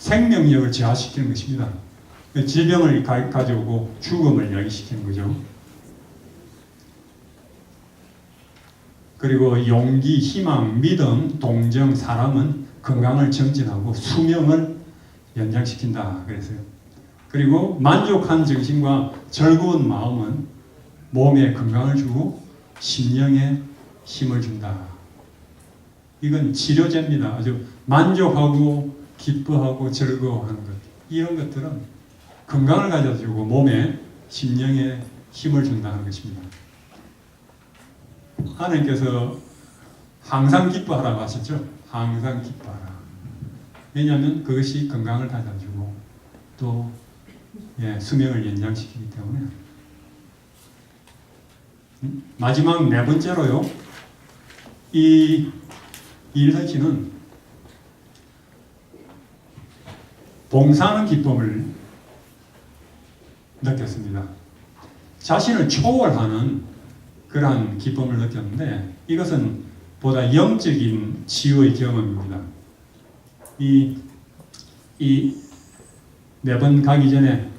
생명력을 저하시키는 것입니다. 질병을 가져오고 죽음을 야기시키는 거죠. 그리고 용기, 희망, 믿음, 동정, 사랑은 건강을 정진하고 수명을 연장시킨다 그랬어요. 그리고 만족한 정신과 즐거운 마음은 몸에 건강을 주고 심령에 힘을 준다. 이건 치료제입니다. 아주 만족하고 기뻐하고 즐거워하는 것. 이런 것들은 건강을 가져주고 몸에 심령에 힘을 준다는 것입니다. 하나님께서 항상 기뻐하라고 하셨죠. 항상 기뻐하라. 왜냐하면 그것이 건강을 가져주고 또 수명을 연장시키기 때문에. 마지막 네 번째로요. 이 이일선 씨는 봉사하는 기쁨을 느꼈습니다. 자신을 초월하는 그러한 기쁨을 느꼈는데 이것은 보다 영적인 치유의 경험입니다. 이 매번 가기 전에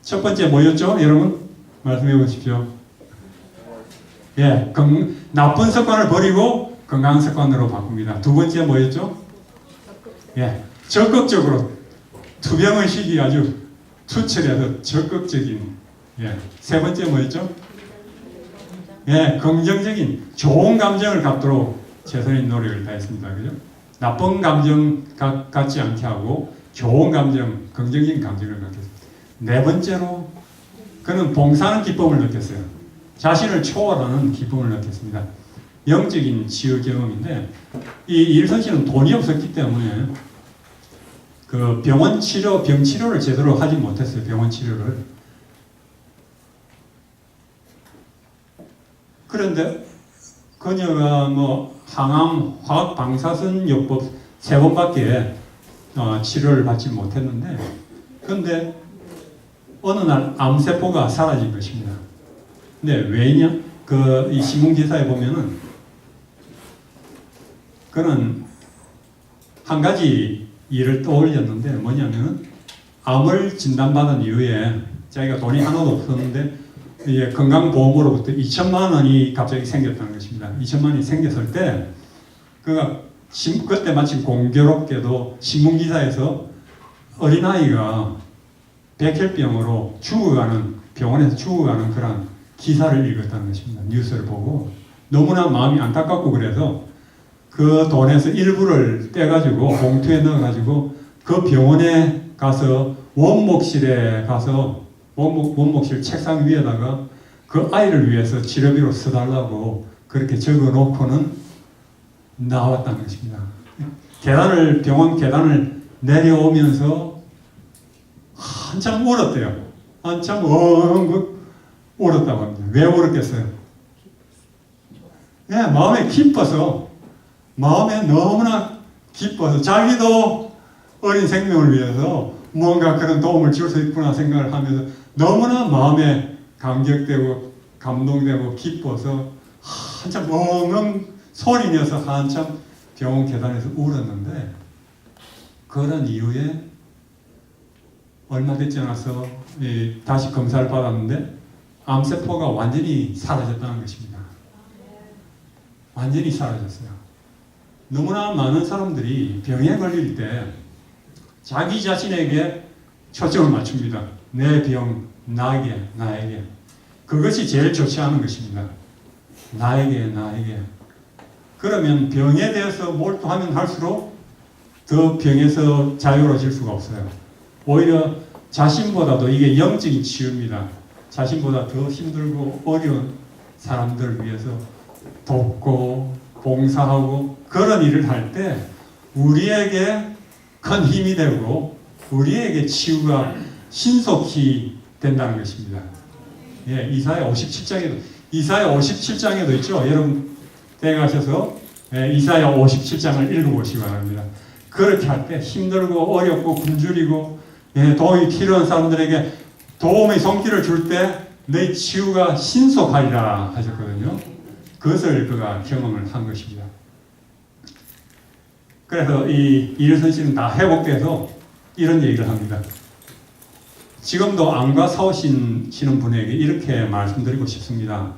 첫 번째 뭐였죠? 여러분 말씀해 보십시오. 나쁜 습관을 버리고 건강한 습관으로 바꿉니다. 두 번째 뭐였죠? 적극적으로 투병의식이 아주 투철해서 적극적인. 세 번째 뭐였죠? 긍정적인 좋은 감정을 갖도록 최선의 노력을 다했습니다. 그죠? 나쁜 감정 갖지 않게 하고 좋은 감정, 긍정적인 감정을 갖겠습니다. 네 번째로 그는 봉사하는 기쁨을 느꼈어요. 자신을 초월하는 기쁨을 느꼈습니다. 영적인 치유 경험인데 이 이일선 씨는 돈이 없었기 때문에 그 병 치료를 제대로 하지 못했어요. 병원 치료를. 그런데 그녀가 항암, 화학 방사선 요법 3번밖에 치료를 받지 못했는데, 그런데 어느 날 암세포가 사라진 것입니다. 근데 왜냐? 이 신문기사에 보면은 그는 한 가지 일을 떠올렸는데 뭐냐면은 암을 진단받은 이후에 자기가 돈이 하나도 없었는데 건강보험으로부터 2천만 원이 갑자기 생겼다는 것입니다. 2천만 원이 생겼을 때 그때 마침 공교롭게도 신문기사에서 어린아이가 백혈병으로 병원에서 죽어가는 그런 기사를 읽었다는 것입니다. 뉴스를 보고 너무나 마음이 안타깝고 그래서 그 돈에서 일부를 떼가지고 봉투에 넣어가지고 그 병원에 가서 원목실에 가서 원목실 책상 위에다가 그 아이를 위해서 치료비로 써달라고 그렇게 적어놓고는 나왔다는 것입니다. 병원 계단을 내려오면서 한참 울었대요. 한참 울었다고 합니다. 왜 울었겠어요? 마음에 기뻐서, 마음에 너무나 기뻐서 자기도 어린 생명을 위해서 뭔가 그런 도움을 줄 수 있구나 생각을 하면서 너무나 마음에 감격되고 감동되고 기뻐서 한참 엉엉 소리 내서 한참 병원 계단에서 울었는데, 그런 이후에 얼마 되지 않아서 다시 검사를 받았는데 암세포가 완전히 사라졌다는 것입니다. 완전히 사라졌어요. 너무나 많은 사람들이 병에 걸릴 때 자기 자신에게 초점을 맞춥니다. 내 병, 나에게. 그것이 제일 좋지 않은 것입니다. 나에게. 그러면 병에 대해서 몰두하면 할수록 더 병에서 자유로워질 수가 없어요. 오히려 자신보다도 이게 영적인 치유입니다. 자신보다 더 힘들고 어려운 사람들을 위해서 돕고 봉사하고 그런 일을 할 때 우리에게 큰 힘이 되고 우리에게 치유가 신속히 된다는 것입니다. 이사야 57장에도 있죠. 여러분 댁에 가셔서 이사야 57장을 읽어보시기 바랍니다. 그렇게 할 때 힘들고 어렵고 굶주리고 도움이 필요한 사람들에게 도움의 손길을 줄 때 내 치유가 신속하리라 하셨거든요. 그것을 그가 경험을 한 것입니다. 그래서 이 이일선 씨는 다 회복돼서 이런 얘기를 합니다. 지금도 암과 싸우시는 분에게 이렇게 말씀드리고 싶습니다.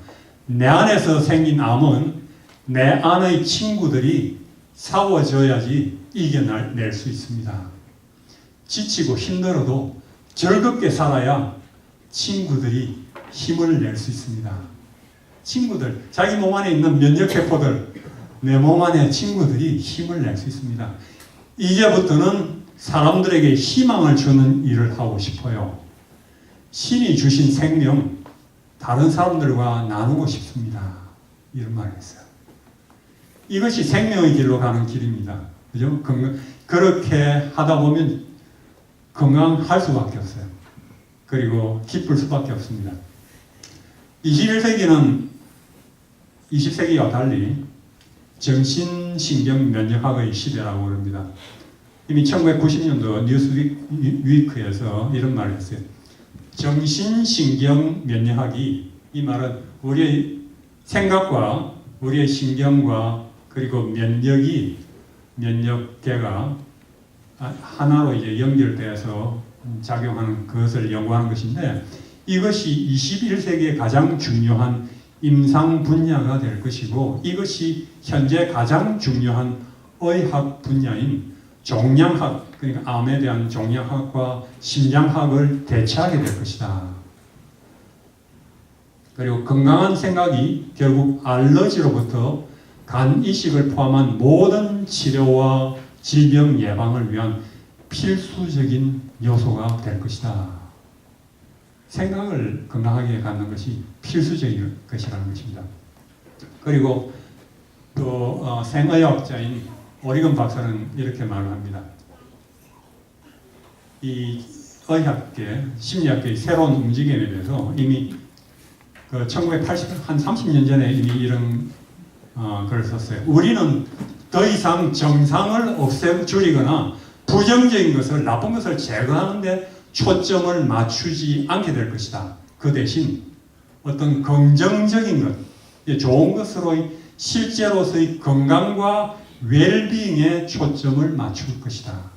내 안에서 생긴 암은 내 안의 친구들이 싸워줘야지 이겨낼 수 있습니다. 지치고 힘들어도 즐겁게 살아야 친구들이 힘을 낼 수 있습니다. 친구들, 자기 몸 안에 있는 면역세포들, 내 몸 안에 친구들이 힘을 낼 수 있습니다. 이제부터는 사람들에게 희망을 주는 일을 하고 싶어요. 신이 주신 생명, 다른 사람들과 나누고 싶습니다. 이런 말을 했어요. 이것이 생명의 길로 가는 길입니다. 그죠? 그렇게 하다 보면 건강할 수밖에 없어요. 그리고 기쁠 수밖에 없습니다. 21세기는 20세기와 달리 정신신경면역학의 시대라고 합니다. 이미 1990년도 뉴스위크에서 이런 말을 했어요. 정신신경면역학이, 이 말은 우리의 생각과 우리의 신경과 그리고 면역계가 하나로 이제 연결돼서 작용하는 것을 연구하는 것인데, 이것이 21세기의 가장 중요한 임상 분야가 될 것이고, 이것이 현재 가장 중요한 의학 분야인 종양학, 그러니까 암에 대한 종양학과 심장학을 대체하게 될 것이다. 그리고 건강한 생각이 결국 알러지로부터 간 이식을 포함한 모든 치료와 질병 예방을 위한 필수적인 요소가 될 것이다. 생각을 건강하게 갖는 것이 필수적인 것이라는 것입니다. 그리고 또 생의학자인 오리건 박사는 이렇게 말을 합니다. 이 의학계, 심리학계의 새로운 움직임에 대해서 이미 1980, 한 30년 전에 이미 이런 글을 썼어요. 우리는 더 이상 정상을 줄이거나 부정적인 것을, 나쁜 것을 제거하는 데 초점을 맞추지 않게 될 것이다. 그 대신 어떤 긍정적인 것, 좋은 것으로의 실제로서의 건강과 웰빙에 초점을 맞출 것이다.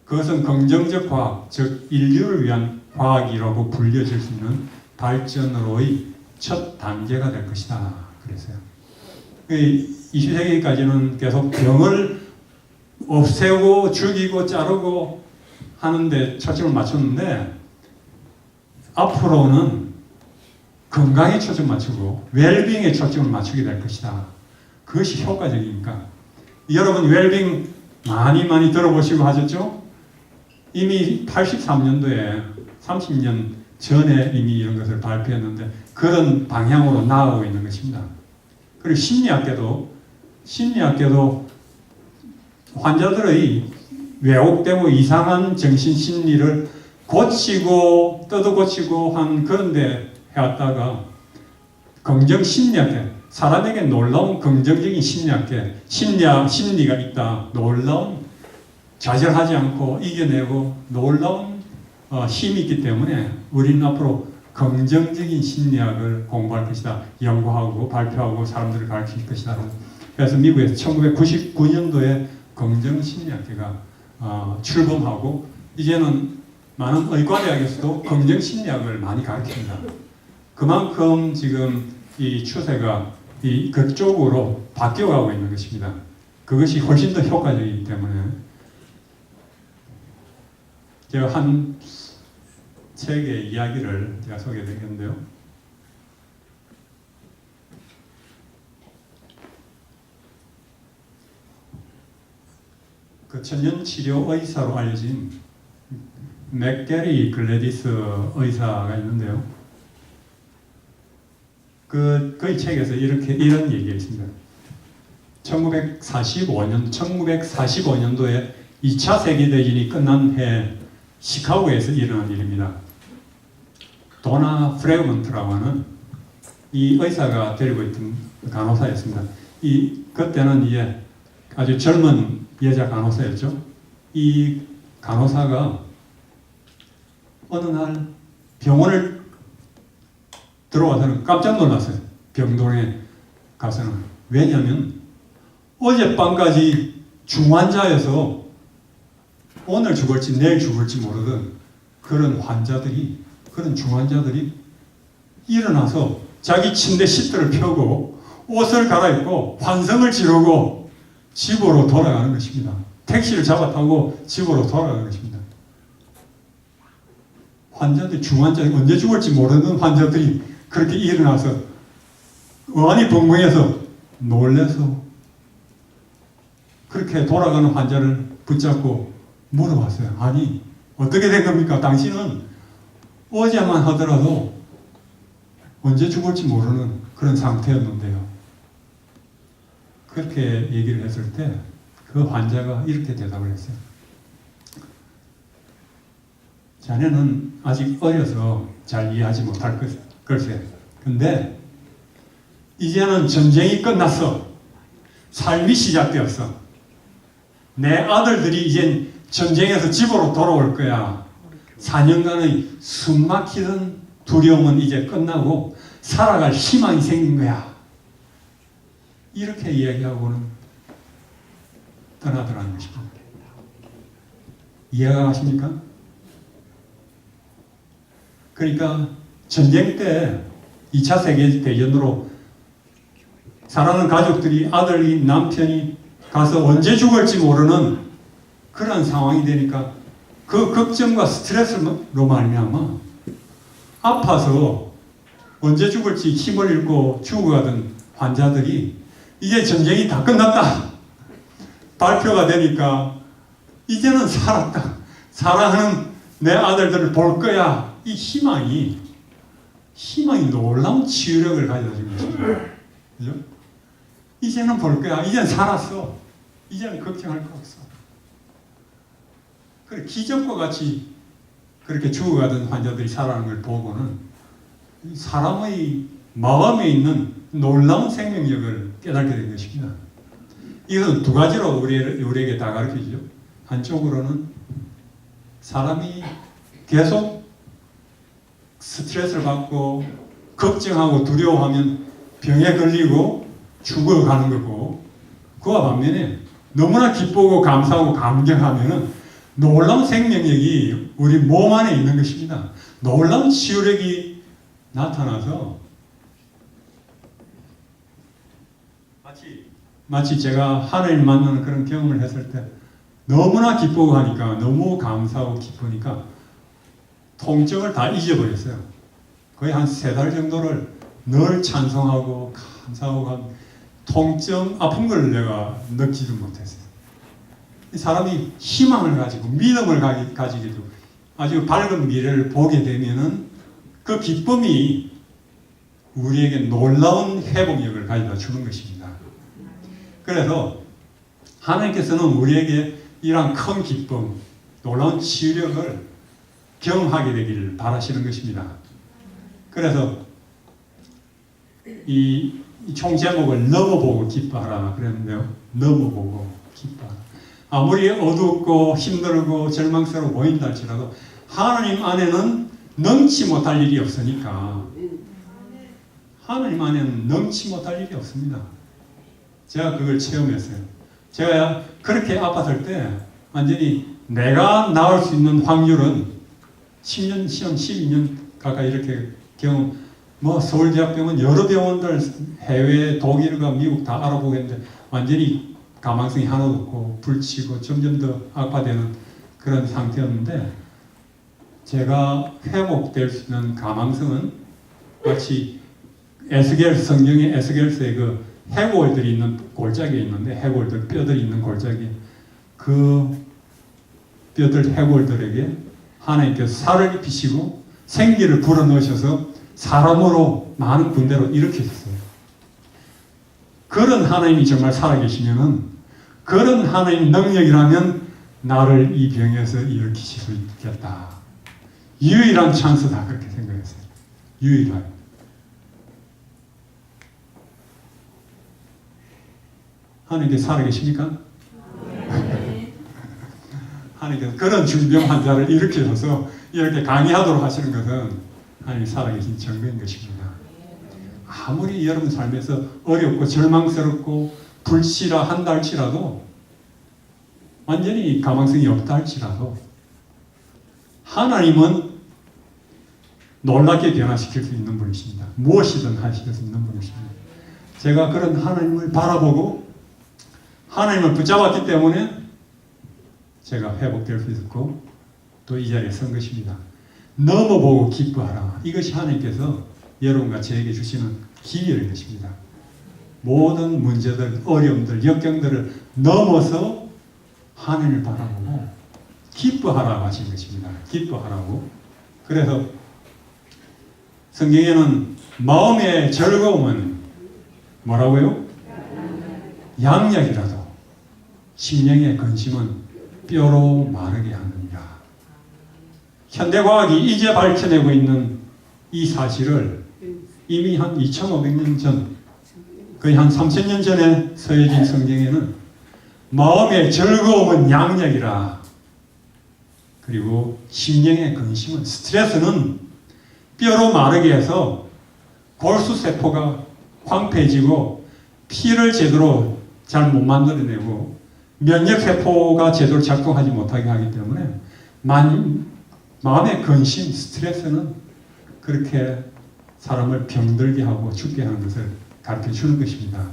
그것은 긍정적 과학, 즉 인류를 위한 과학이라고 불려질 수 있는 발전으로의 첫 단계가 될 것이다. 그랬어요. 20세기까지는 계속 병을 없애고 죽이고 자르고 하는데 초점을 맞췄는데, 앞으로는 건강에 초점 맞추고 웰빙에 초점을 맞추게 될 것이다. 그것이 효과적이니까. 여러분 웰빙 많이 들어보시고 하셨죠? 이미 83년도에 30년 전에 이미 이런 것을 발표했는데 그런 방향으로 나아가고 있는 것입니다. 그리고 심리학계도 환자들의 왜곡되고 이상한 정신심리를 고치고 뜯어고치고 한 그런데 해왔다가 긍정심리학계, 사람에게 놀라운 긍정적인 심리가 있다. 놀라운, 좌절하지 않고 이겨내고 놀라운 힘이 있기 때문에 우리는 앞으로 긍정적인 심리학을 공부할 것이다. 연구하고 발표하고 사람들을 가르칠 것이다. 그래서 미국에서 1999년도에 긍정심리학계가 출범하고 이제는 많은 의과대학에서도 긍정심리학을 많이 가르칩니다. 그만큼 지금 이 추세가 그쪽으로 바뀌어가고 있는 것입니다. 그것이 훨씬 더 효과적이기 때문에 제가 한 책의 이야기를 제가 소개해드리겠는데요. 그 천연치료 의사로 알려진 맥게리 글래디스 의사가 있는데요. 그의 책에서 이런 얘기가 있습니다. 1945년도에 2차 세계대전이 끝난 해 시카고에서 일어난 일입니다. 도나 프레그먼트라고 하는 이 의사가 데리고 있던 간호사였습니다. 그때는 이제 아주 젊은 여자 간호사였죠. 이 간호사가 어느 날 병원을 들어와서는 깜짝 놀랐어요. 병동에 가서는. 왜냐하면 어젯밤까지 중환자여서 오늘 죽을지 내일 죽을지 모르던 그런 환자들이, 그런 중환자들이 일어나서 자기 침대 시트를 펴고 옷을 갈아입고 환성을 지르고 집으로 돌아가는 것입니다. 택시를 잡아 타고 집으로 돌아가는 것입니다. 환자들, 중환자들이 언제 죽을지 모르는 환자들이 그렇게 일어나서 어안이 벙벙해서 놀래서 그렇게 돌아가는 환자를 붙잡고 물어봤어요. 아니, 어떻게 된 겁니까? 당신은 어제만 하더라도 언제 죽을지 모르는 그런 상태였는데요. 그렇게 얘기를 했을 때 그 환자가 이렇게 대답을 했어요. 자네는 아직 어려서 잘 이해하지 못할 걸세. 근데 이제는 전쟁이 끝났어. 삶이 시작되었어. 내 아들들이 이젠 전쟁에서 집으로 돌아올 거야. 4년간의 숨막히던 두려움은 이제 끝나고 살아갈 희망이 생긴 거야. 이렇게 이야기하고는 떠나더라는 것입니다. 이해가 가십니까? 그러니까 전쟁 때 2차 세계대전으로 사랑하는 가족들이, 아들이, 남편이 가서 언제 죽을지 모르는 그런 상황이 되니까 그 걱정과 스트레스로 말미암아 아파서 언제 죽을지 힘을 잃고 죽어가던 환자들이 이제 전쟁이 다 끝났다 발표가 되니까 이제는 살았다, 사랑하는 내 아들들을 볼 거야, 이 희망이 놀라운 치유력을 가져다준 것입니다. 그죠? 이제는 볼 거야, 이제는 살았어, 이제는 걱정할 거 없어. 그래, 기적과 같이 그렇게 죽어가던 환자들이 살아가는 걸 보고는 사람의 마음에 있는 놀라운 생명력을 깨닫게 된 것입니다. 이것은 두 가지로 우리에게 다 가르쳐주죠. 한쪽으로는 사람이 계속 스트레스를 받고 걱정하고 두려워하면 병에 걸리고 죽어가는 거고, 그와 반면에 너무나 기쁘고 감사하고 감격하면은 놀라운 생명력이 우리 몸 안에 있는 것입니다. 놀라운 치유력이 나타나서 마치 제가 하나님 만나는 그런 경험을 했을 때 너무나 기쁘고 하니까, 너무 감사하고 기쁘니까 통증을 다 잊어버렸어요. 거의 한 3달 정도를 늘 찬송하고 감사하고 한 통증, 아픈 걸 내가 느끼지 못했어요. 이 사람이 희망을 가지고 믿음을 가지게 되고 아주 밝은 미래를 보게 되면은 그 기쁨이 우리에게 놀라운 회복력을 가져다 주는 것입니다. 그래서 하나님께서는 우리에게 이러한 큰 기쁨, 놀라운 치유력을 경험하게 되기를 바라시는 것입니다. 그래서 이 총 제목을 넘어보고 기뻐하라 그랬는데요. 넘어보고 기뻐하라. 아무리 어둡고 힘들고 절망스러워 보인다 할지라도 하나님 안에는 넘치 못할 일이 없으니까, 하나님 안에는 넘치 못할 일이 없습니다. 제가 그걸 체험했어요. 제가 그렇게 아팠을 때 완전히 내가 나을 수 있는 확률은 10년, 12년 가까이 이렇게 경험, 서울대학병원 여러 병원들 해외 독일과 미국 다 알아보고 했는데 완전히 가망성이 하나도 없고 불치고 점점 더 악화되는 그런 상태였는데, 제가 회복될 수 있는 가망성은 마치 성경의 에스겔서의 그 해골들이 있는 골짜기에 있는데, 해골들, 뼈들이 있는 골짜기, 그 뼈들, 해골들에게 하나님께서 살을 입히시고 생기를 불어넣으셔서 사람으로 많은 군대로 일으키셨어요. 그런 하나님이 정말 살아계시면은, 그런 하나님 능력이라면 나를 이 병에서 일으키실 수 있겠다. 유일한 찬스다, 그렇게 생각했어요. 유일한. 하나님께서 살아계십니까? 하나님께서 그런 중병 환자를 일으키셔서 이렇게 강의하도록 하시는 것은 하나님이 살아계신 증거인 것입니다. 아무리 여러분 삶에서 어렵고 절망스럽고 불씨라 한다 할지라도 완전히 가망성이 없다 할지라도 하나님은 놀랍게 변화시킬 수 있는 분이십니다. 무엇이든 하실 수 있는 분이십니다. 제가 그런 하나님을 바라보고 하나님을 붙잡았기 때문에 제가 회복될 수 있었고 또 이 자리에 선 것입니다. 넘어보고 기뻐하라. 이것이 하나님께서 여러분과 저에게 주시는 기회인 것입니다. 모든 문제들, 어려움들, 역경들을 넘어서 하나님을 바라보고 기뻐하라고 하신 것입니다. 기뻐하라고. 그래서 성경에는 마음의 즐거움은 뭐라고요? 양약이라도 심령의 근심은 뼈로 마르게 하느니라. 현대과학이 이제 밝혀내고 있는 이 사실을 이미 한 2500년 전, 거의 한 3000년 전에 서해진 성경에는 마음의 즐거움은 양약이라. 그리고 심령의 근심은, 스트레스는 뼈로 마르게 해서 골수세포가 황폐해지고 피를 제대로 잘 못 만들어내고 면역세포가 제대로 작동하지 못하게 하기 때문에 마음의 근심, 스트레스는 그렇게 사람을 병들게 하고 죽게 하는 것을 가르쳐 주는 것입니다.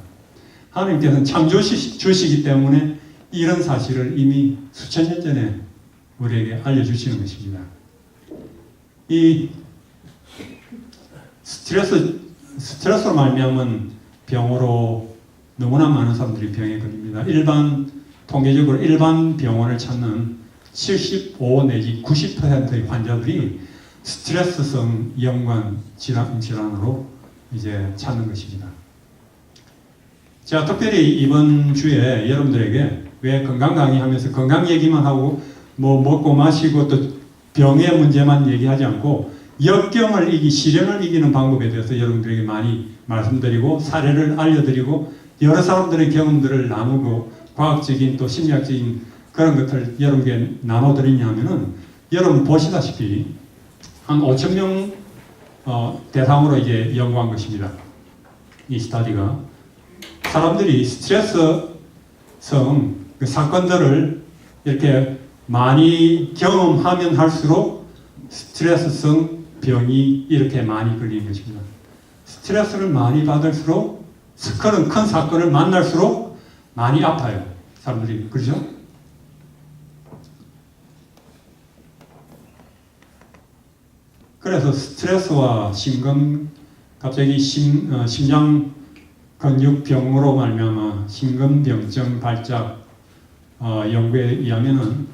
하나님께서는 창조주시기 때문에 이런 사실을 이미 수천 년 전에 우리에게 알려주시는 것입니다. 이 스트레스로 말미암은 병으로 너무나 많은 사람들이 병에 걸립니다. 통계적으로 일반 병원을 찾는 75 내지 90%의 환자들이 스트레스성 연관 질환으로 이제 찾는 것입니다. 자, 특별히 이번 주에 여러분들에게 왜 건강 강의하면서 건강 얘기만 하고 뭐 먹고 마시고 또 병의 문제만 얘기하지 않고 역경을 시련을 이기는 방법에 대해서 여러분들에게 많이 말씀드리고 사례를 알려드리고 여러 사람들의 경험들을 나누고 과학적인 또 심리학적인 그런 것들을 여러분께 나눠드리냐면은 여러분 보시다시피 한 5,000명 대상으로 이제 연구한 것입니다. 이 스터디가 사람들이 스트레스성 그 사건들을 이렇게 많이 경험하면 할수록 스트레스성 병이 이렇게 많이 걸리는 것입니다. 스트레스를 많이 받을수록 큰 사건을 만날수록 많이 아파요. 사람들이. 그렇죠? 그래서 스트레스와 갑자기 심장 근육병으로 말미암아 심근병증 발작 연구에 의하면은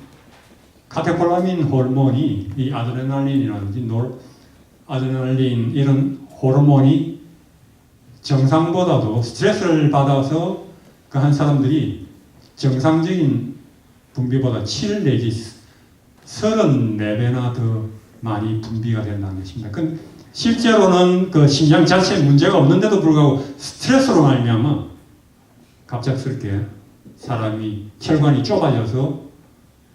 카테콜라민 호르몬이 이 아드레날린이라든지 아드레날린 이런 호르몬이 정상보다도 스트레스를 받아서 그 한 사람들이 정상적인 분비보다 7 내지 34배나 더 많이 분비가 된다는 것입니다. 실제로는 그 심장 자체에 문제가 없는데도 불구하고 스트레스로 말미암아 갑작스럽게 사람이 혈관이 좁아져서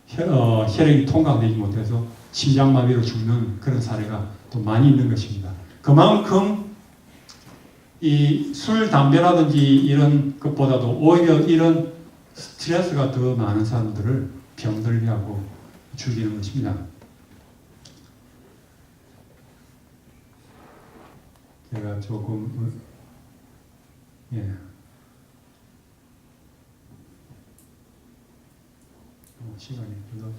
혈액이 통과되지 못해서 심장마비로 죽는 그런 사례가 또 많이 있는 것입니다. 그만큼 이 술, 담배라든지 이런 것보다도 오히려 이런 스트레스가 더 많은 사람들을 병들게 하고 죽이는 것입니다. 제가 조금 시간이 별로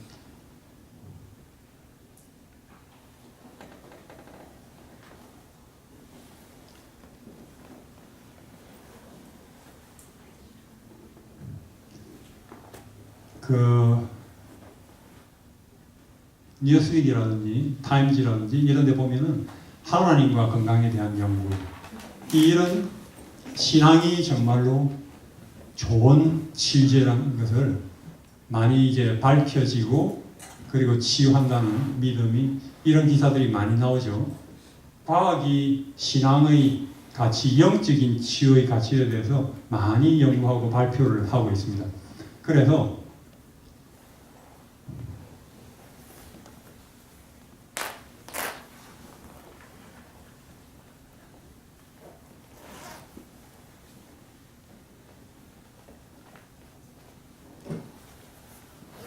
뉴스윅이라든지 타임즈라든지 이런 데 보면은 하나님과 건강에 대한 연구, 이런 신앙이 정말로 좋은 치유제라는 것을 많이 이제 밝혀지고 그리고 치유한다는 믿음이 이런 기사들이 많이 나오죠. 과학이 신앙의 가치, 영적인 치유의 가치에 대해서 많이 연구하고 발표를 하고 있습니다. 그래서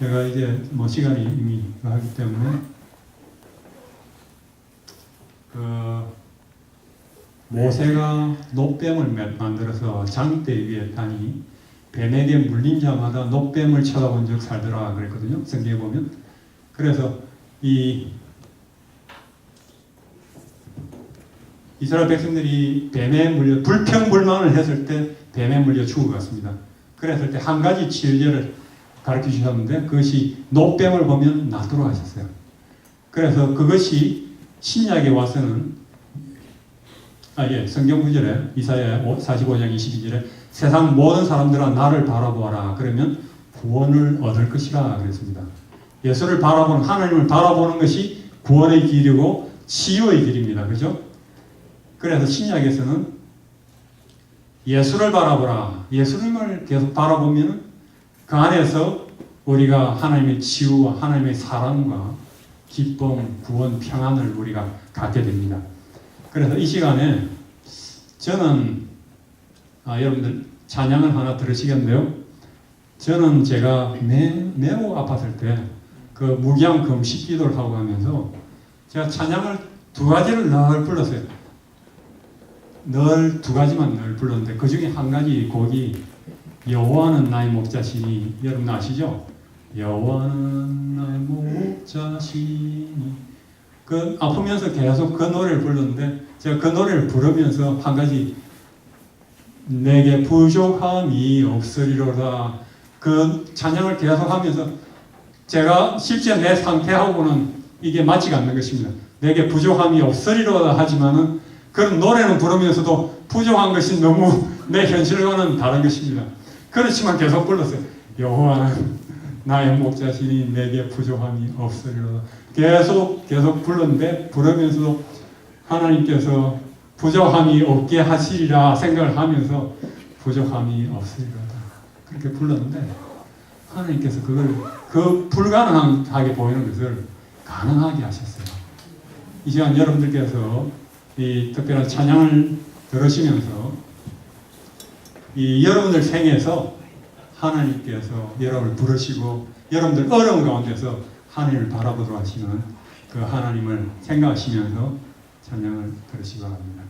제가 이제 뭐 시간이 이미 하기 때문에 모세가 놋뱀을 만들어서 장대 위에 다니 뱀에게 물린 자마다 놋뱀을 쳐다본 적 살더라 그랬거든요. 성경에 보면. 그래서 이 이스라엘 백성들이 뱀에 물려 불평불만을 했을 때 뱀에 물려 죽어갔습니다. 그랬을 때 한 가지 치유제를 가르쳐 주셨는데 그것이 놋뱀을 보면 낫도록 하셨어요. 그래서 그것이 신약에 와서는 성경 구절에 이사야 45장 22절에 세상 모든 사람들아 나를 바라보아라 그러면 구원을 얻을 것이라 그랬습니다. 예수를 바라보는 하나님을 바라보는 것이 구원의 길이고 치유의 길입니다. 그죠? 그래서 신약에서는 예수를 바라보라. 예수님을 계속 바라보면 그 안에서 우리가 하나님의 치유와 하나님의 사랑과 기쁨, 구원, 평안을 우리가 갖게 됩니다. 그래서 이 시간에 저는 여러분들 찬양을 하나 들으시겠는데요. 저는 제가 매우 아팠을 때 그 무기한 금식 기도를 하고 하면서 제가 찬양을 두 가지를 늘 불렀어요. 늘 두 가지만 늘 불렀는데 그 중에 한 가지 곡이 여호와는 나의 목자시니 여러분 아시죠? 여호와는 나의 목자시니 그 아프면서 계속 그 노래를 불렀는데 제가 그 노래를 부르면서 한 가지 내게 부족함이 없으리로다 그 찬양을 계속 하면서 제가 실제 내 상태하고는 이게 맞지가 않는 것입니다. 내게 부족함이 없으리로다 하지만은 그런 노래는 부르면서도 부족한 것이 너무 내 현실과는 다른 것입니다. 그렇지만 계속 불렀어요. 여호와는 나의 목자시니 내게 부족함이 없으리로다. 계속 불렀는데 부르면서도 하나님께서 부족함이 없게 하시리라 생각을 하면서 부족함이 없으리로다 그렇게 불렀는데 하나님께서 그걸 그 불가능하게 보이는 것을 가능하게 하셨어요. 이 시간 여러분들께서 이 특별한 찬양을 들으시면서 이 여러분들 생에서 하나님께서 여러분을 부르시고 여러분들 어려운 가운데서 하나님을 바라보도록 하시는 그 하나님을 생각하시면서 찬양을 들으시기 바랍니다.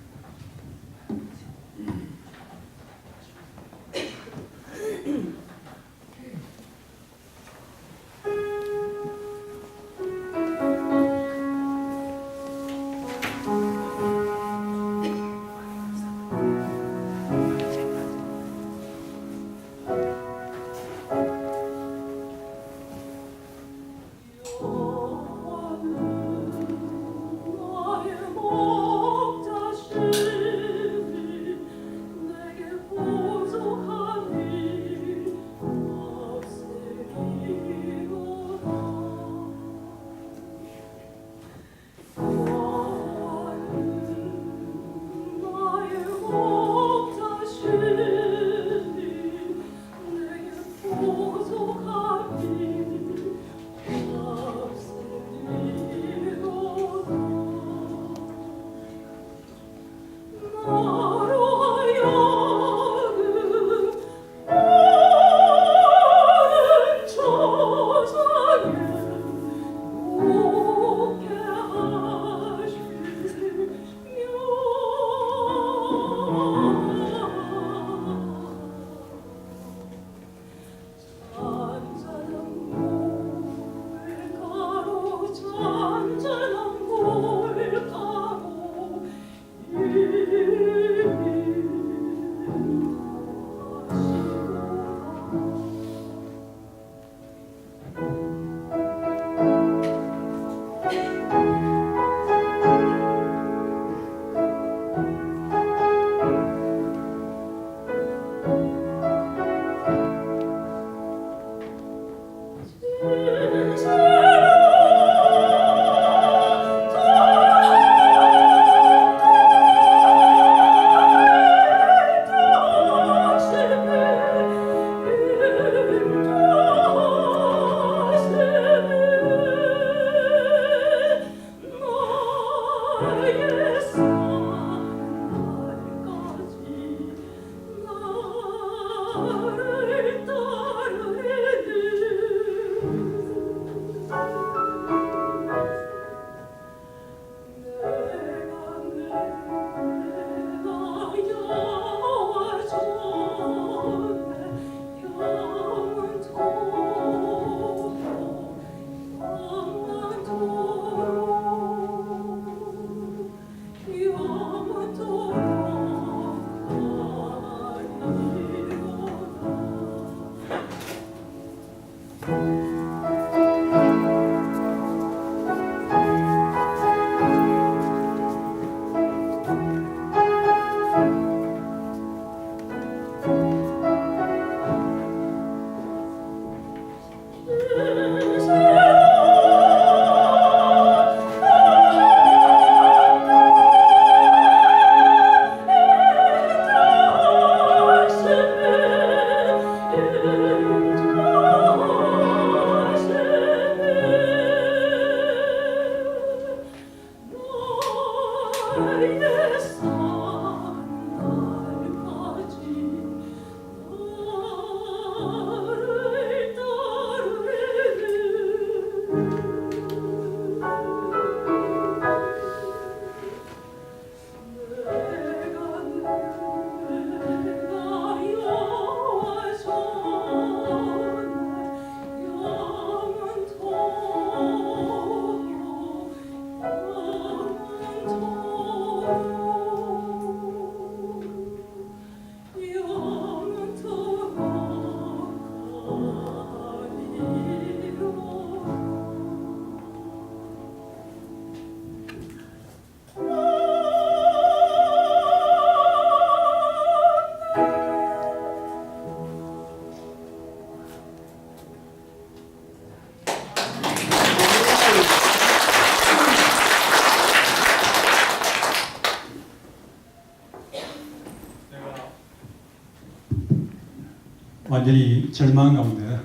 완전히 절망 가운데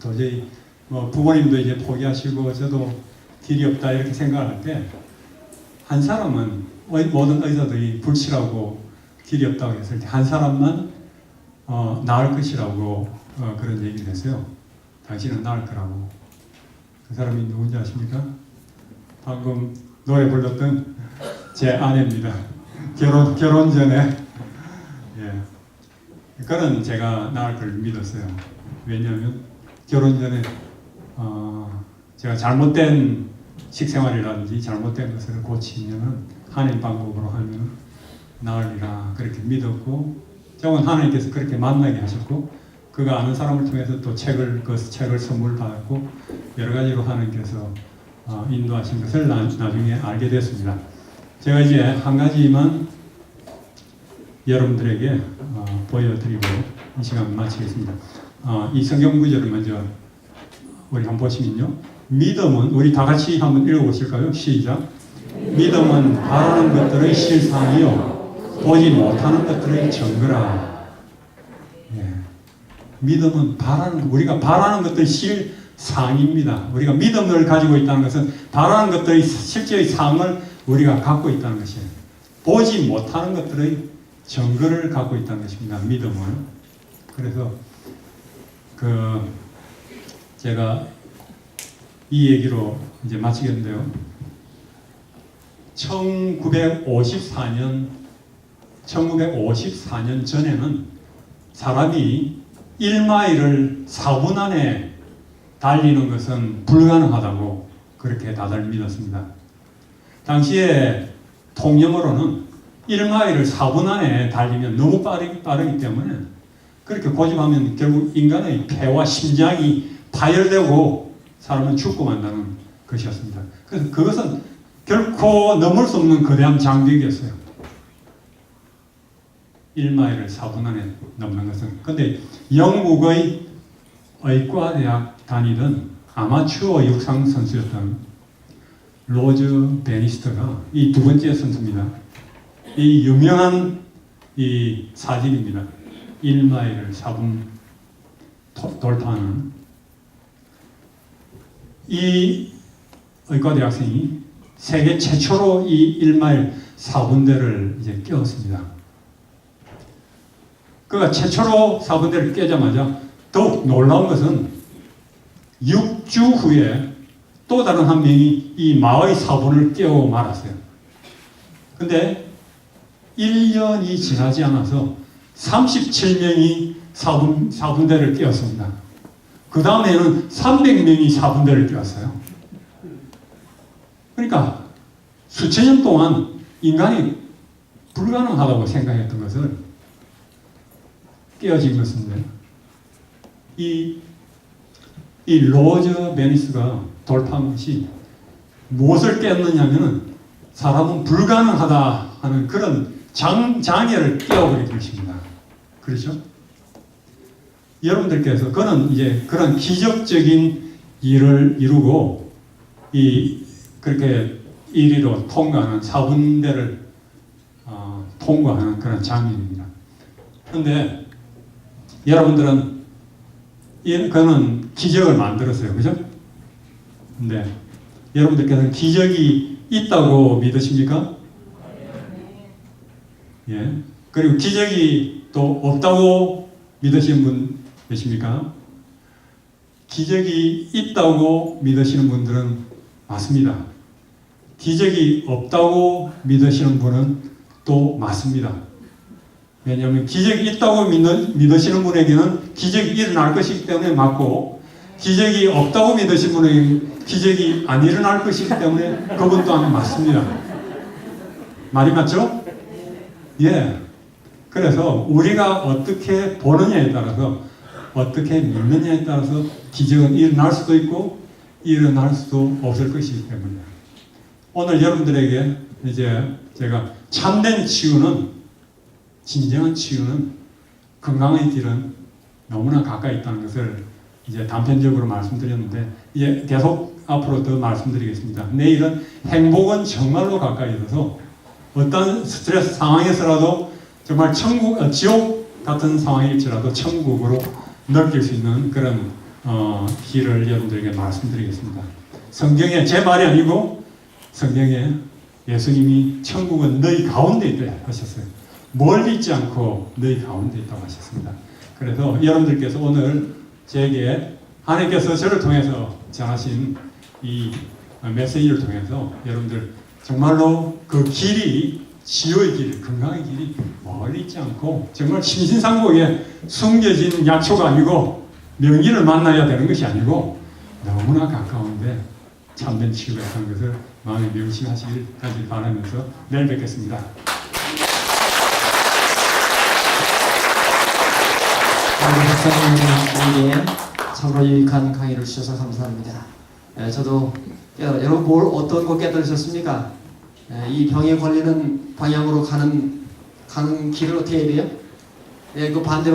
도저히 뭐 부모님도 이제 포기하시고 저도 길이 없다 이렇게 생각할 때 한 사람은 모든 의사들이 불치라고 길이 없다고 했을 때 한 사람만 나을 것이라고 그런 얘기를 했어요. 당신은 나을 거라고. 그 사람이 누군지 아십니까? 방금 노래 불렀던 제 아내입니다. 결혼 전에 그는 제가 나을 걸 믿었어요. 왜냐하면 결혼 전에 제가 잘못된 식생활이라든지 잘못된 것을 고치면은 하나님 방법으로 하면 나으리라 그렇게 믿었고, 저는 하나님께서 그렇게 만나게 하셨고, 그가 아는 사람을 통해서 또 그 책을 선물 받았고 여러 가지로 하나님께서 인도하신 것을 나중에 알게 됐습니다. 제가 이제 한 가지만 여러분들에게 보여드리고 이 시간 마치겠습니다. 이 성경 구절을 먼저 우리 한번 보시면요. 믿음은, 우리 다 같이 한번 읽어보실까요? 시작. 믿음은 바라는 것들의 실상이요 보지 못하는 것들의 증거라. 믿음은 우리가 바라는 것들의 실상입니다. 우리가 믿음을 가지고 있다는 것은 바라는 것들의 실제의 상을 우리가 갖고 있다는 것이에요. 보지 못하는 것들의 증거를 갖고 있다는 것입니다. 믿음은. 그래서 제가 이 얘기로 이제 마치겠는데요. 1954년 전에는 사람이 1마일을 4분 안에 달리는 것은 불가능하다고 그렇게 다들 믿었습니다. 당시에 통념으로는 1마일을 4분 안에 달리면 너무 빠르기 때문에 그렇게 고집하면 결국 인간의 폐와 심장이 파열되고 사람은 죽고 만다는 것이었습니다. 그래서 그것은 결코 넘을 수 없는 거대한 장벽이었어요. 1마일을 4분 안에 넘는 것은. 근데 영국의 의과대학 다니던 아마추어 육상 선수였던 로즈 베니스터가 이 두 번째 선수입니다. 이 유명한 이 사진입니다. 1마일을 4분 돌파하는 이 의과대학생이 세계 최초로 이 1마일 4분대를 이제 깨웠습니다. 그가 최초로 4분대를 깨자마자 더욱 놀라운 것은 6주 후에 또 다른 한 명이 이 마의 4분을 깨워 말았어요. 근데 1년이 지나지 않아서 37명이 4분대를 깨웠습니다. 그 다음에는 300명이 4분대를 깨웠어요. 그러니까 수천 년 동안 인간이 불가능하다고 생각했던 것을 깨어진 것인데, 이 로저 베니스가 돌파한 것이 무엇을 깼느냐면은 사람은 불가능하다 하는 그런 장애를 깨워버린 것입니다. 그렇죠? 여러분들께서 그는 이제 그런 기적적인 일을 이루고 그렇게 1위로 통과하는 4분대를 통과하는 그런 장면입니다. 그런데 여러분들은 그는 기적을 만들었어요. 그죠? 근데 여러분들께서는 기적이 있다고 믿으십니까? 예. 그리고 기적이 또 없다고 믿으시는 분 계십니까? 기적이 있다고 믿으시는 분들은 맞습니다. 기적이 없다고 믿으시는 분은 또 맞습니다. 왜냐하면 기적이 있다고 믿으시는 분에게는 기적이 일어날 것이기 때문에 맞고, 기적이 없다고 믿으시는 분에게는 기적이 안 일어날 것이기 때문에 그분 또한 맞습니다. 말이 맞죠? 예. 그래서 우리가 어떻게 보느냐에 따라서, 어떻게 믿느냐에 따라서 기적은 일어날 수도 있고 일어날 수도 없을 것이기 때문에, 오늘 여러분들에게 이제 제가 참된 치유는, 진정한 치유는 건강의 길은 너무나 가까이 있다는 것을 이제 단편적으로 말씀드렸는데, 이제 계속 앞으로 더 말씀드리겠습니다. 내일은 행복은 정말로 가까이 있어서 어떤 스트레스 상황에서라도 정말 지옥 같은 상황일지라도 천국으로 느낄 수 있는 그런 길을 여러분들에게 말씀드리겠습니다. 성경에 제 말이 아니고 성경에 예수님이 천국은 너희 가운데 있다 하셨어요. 멀리 있지 않고 너희 가운데 있다고 하셨습니다. 그래서 여러분들께서 오늘 제게 하나님께서 저를 통해서 전하신 이 메시지를 통해서 여러분들 정말로 그 길이 지혜의 길, 건강의 길이 멀리 있지 않고 정말 신신상복에 숨겨진 약초가 아니고 명의를 만나야 되는 것이 아니고 너무나 가까운데 참된 치유가 있다는 것을 마음에 명심하시길 바라면서 내일 뵙겠습니다. 박사님에게 참으로 유익한 강의를 주셔서 감사합니다. 저도 여러분 어떤 거 깨달으셨습니까? 이 병에 걸리는 방향으로 가는 길을 어떻게 해야 돼요? 그 반대